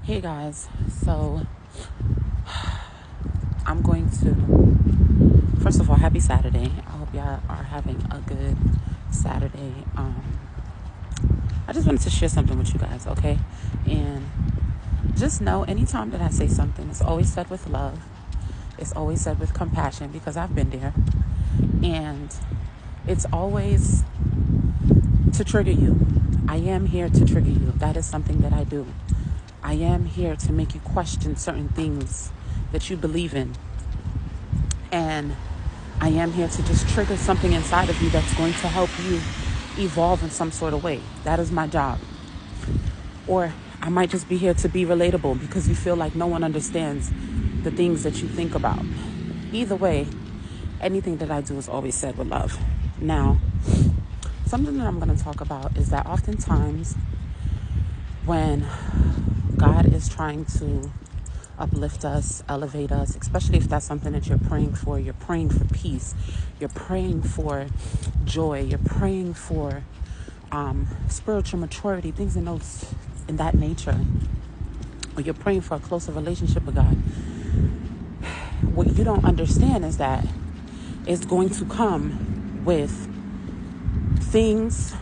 Hey guys, so I'm going to, first of all, happy Saturday. I hope y'all are having a good Saturday. I just wanted to share something with you guys, okay? And just know anytime that I say something, it's always said with love, it's always said with compassion because I've been there. And it's always to trigger you. I am here to trigger you. That is something that I do. I am here to make you question certain things that you believe in. And I am here to just trigger something inside of you that's going to help you evolve in some sort of way. That is my job. Or I might just be here to be relatable because you feel like no one understands the things that you think about. Either way, anything that I do is always said with love. Now, something that I'm going to talk about is that oftentimes when God is trying to uplift us, elevate us, especially if that's something that you're praying for. You're praying for peace. You're praying for joy. You're praying for spiritual maturity, things in that nature. Or you're praying for a closer relationship with God. What you don't understand is that it's going to come with things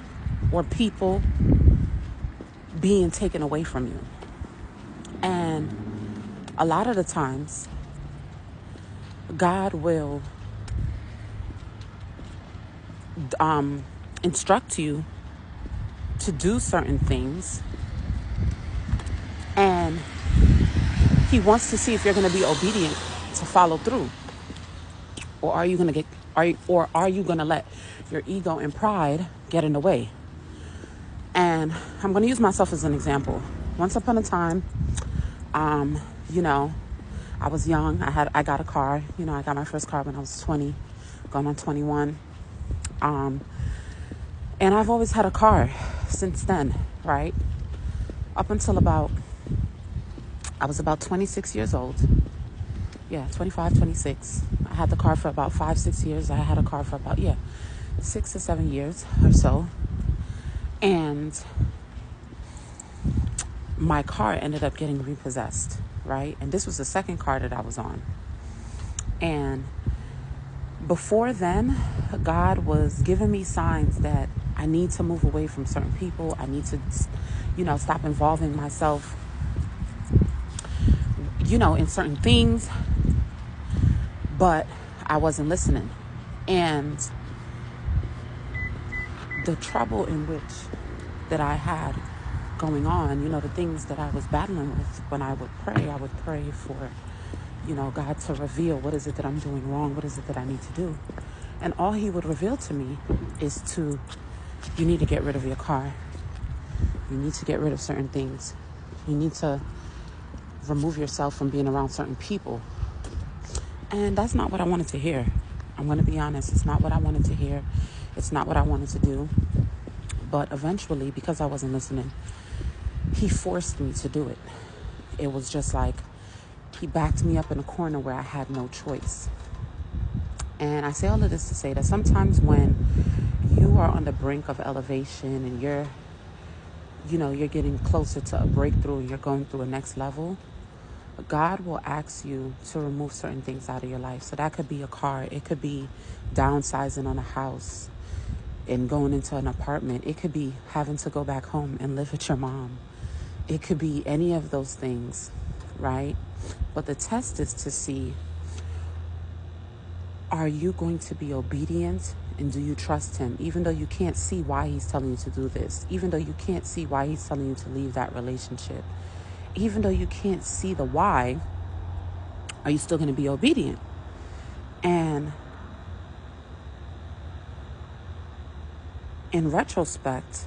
or people being taken away from you. And a lot of the times, God will instruct you to do certain things, and he wants to see if you're going to be obedient to follow through, or are you going to are you going to let your ego and pride get in the way? And I'm going to use myself as an example. Once upon a time, you know, I was young. I got a car. You know, I got my first car when I was 20, going on 21. And I've always had a car since then, right? Up until I was about 26 years old. Yeah, 25, 26. I had the car for about 5-6 years. I had a car for about, 6 to 7 years or so. And my car ended up getting repossessed, right? And this was the second car that I was on. And before then, God was giving me signs that I need to move away from certain people. I need to, stop involving myself, in certain things. But I wasn't listening. And the trouble in which that I had going on, the things that I was battling with when I would pray for, God to reveal what is it that I'm doing wrong? What is it that I need to do? And all he would reveal to me is you need to get rid of your car. You need to get rid of certain things. You need to remove yourself from being around certain people. And that's not what I wanted to hear. I'm going to be honest. It's not what I wanted to hear. It's not what I wanted to do. But eventually, because I wasn't listening, he forced me to do it. It was just like he backed me up in a corner where I had no choice. And I say all of this to say that sometimes when you are on the brink of elevation and you're getting closer to a breakthrough and you're going through a next level, God will ask you to remove certain things out of your life. So that could be a car. It could be downsizing on a house and going into an apartment. It could be having to go back home and live with your mom. It could be any of those things, right? But the test is to see, are you going to be obedient and do you trust him? Even though you can't see why he's telling you to do this, even though you can't see why he's telling you to leave that relationship, even though you can't see the why, are you still going to be obedient? And in retrospect,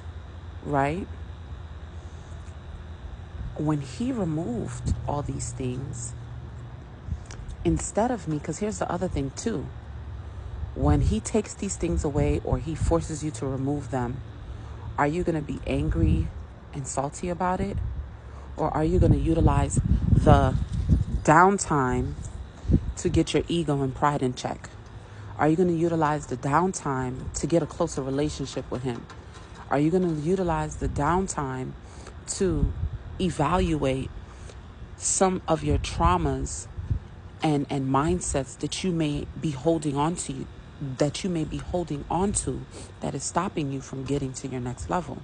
right, when he removed all these things, instead of me, because here's the other thing too, when he takes these things away or he forces you to remove them, are you going to be angry and salty about it? Or are you going to utilize the downtime to get your ego and pride in check? Are you going to utilize the downtime to get a closer relationship with him? Are you going to utilize the downtime to evaluate some of your traumas and mindsets that you may be holding on to, that is stopping you from getting to your next level.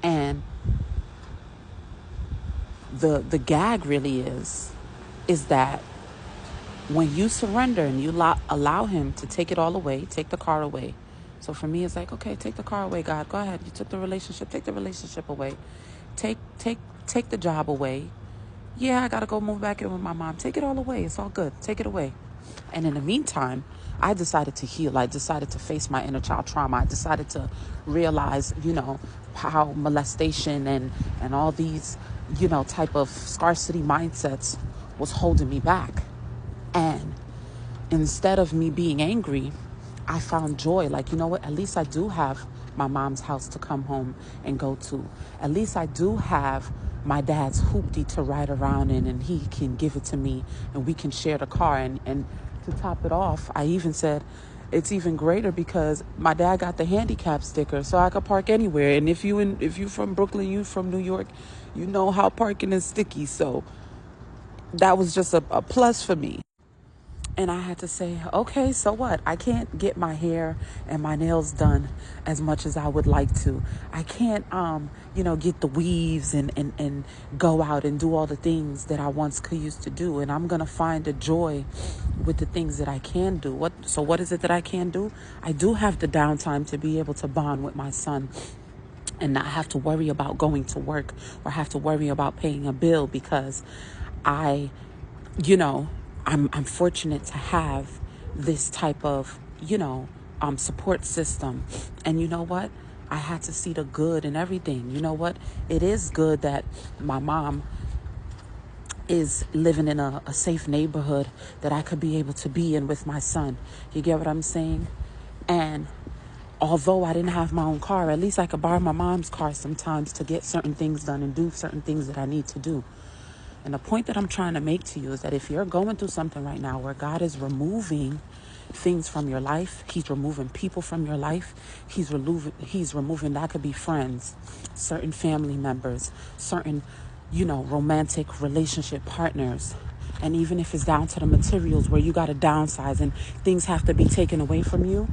And the gag really is that when you surrender and you allow him to take it all away, take the car away. So for me, it's like, okay, take the car away, God. Go ahead. You took the relationship. Take the relationship away. Take the job away. Yeah, I got to go move back in with my mom. Take it all away. It's all good. Take it away. And in the meantime, I decided to heal. I decided to face my inner child trauma. I decided to realize, how molestation and all these, type of scarcity mindsets was holding me back. And instead of me being angry, I found joy. Like, you know what? At least I do have my mom's house to come home and go to. At least I do have my dad's hoopty to ride around in, and he can give it to me and we can share the car. And to top it off, I even said it's even greater because my dad got the handicap sticker, so I could park anywhere. And if you from Brooklyn, you from New York, you know how parking is sticky. So that was just a plus for me. And I had to say, okay, so what? I can't get my hair and my nails done as much as I would like to. I can't, get the weaves and go out and do all the things that I once used to do. And I'm going to find a joy with the things that I can do. What is it that I can do? I do have the downtime to be able to bond with my son and not have to worry about going to work or have to worry about paying a bill because I'm fortunate to have this type of, support system. And you know what? I had to see the good in everything. You know what? It is good that my mom is living in a safe neighborhood that I could be able to be in with my son. You get what I'm saying? And although I didn't have my own car, at least I could borrow my mom's car sometimes to get certain things done and do certain things that I need to do. And the point that I'm trying to make to you is that if you're going through something right now where God is removing things from your life, he's removing people from your life, he's removing, that could be friends, certain family members, certain, romantic relationship partners. And even if it's down to the materials where you got to downsize and things have to be taken away from you,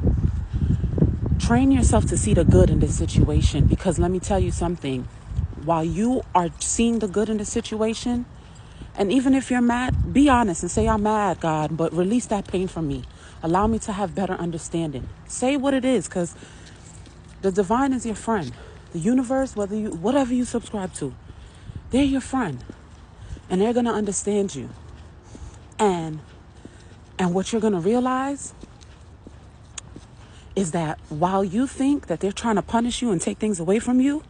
train yourself to see the good in this situation. Because let me tell you something, while you are seeing the good in the situation, and even if you're mad, be honest and say, I'm mad, God, but release that pain from me. Allow me to have better understanding. Say what it is, because the divine is your friend. The universe, whatever you subscribe to, they're your friend. And they're going to understand you. And what you're going to realize is that while you think that they're trying to punish you and take things away from you,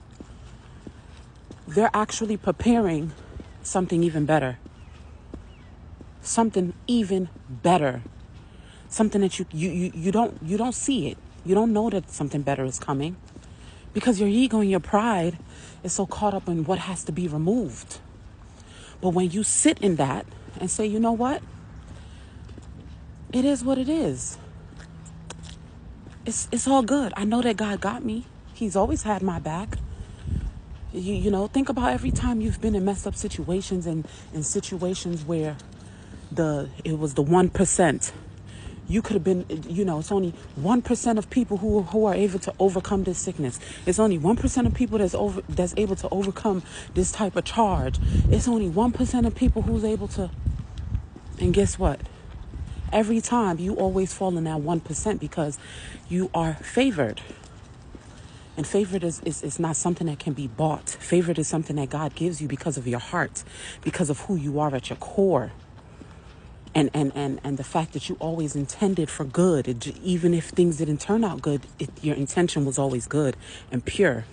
they're actually preparing something even better. Something even better. Something that you don't see it. You don't know that something better is coming because your ego and your pride is so caught up in what has to be removed. But when you sit in that and say, you know what? It is what it is. It's all good. I know that God got me. He's always had my back. Think about every time you've been in messed up situations and in situations where it was the 1%. You could have been, it's only 1% of people who are able to overcome this sickness. It's only 1% of people that's able to overcome this type of charge. It's only 1% of people who's able to. And guess what? Every time you always fall in that 1% because you are favored. And favored is not something that can be bought. Favored is something that God gives you because of your heart, because of who you are at your core. And the fact that you always intended for good, even if things didn't turn out good, your intention was always good and pure.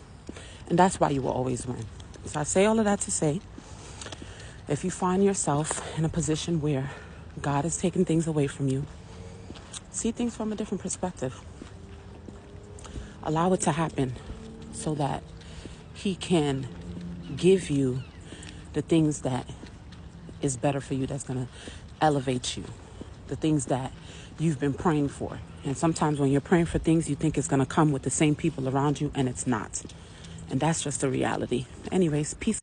And that's why you will always win. So I say all of that to say, if you find yourself in a position where God is taking things away from you, see things from a different perspective. Allow it to happen so that he can give you the things that is better for you, that's going to elevate you, the things that you've been praying for. And sometimes when you're praying for things, you think it's going to come with the same people around you, and it's not. And that's just the reality. Anyways, peace.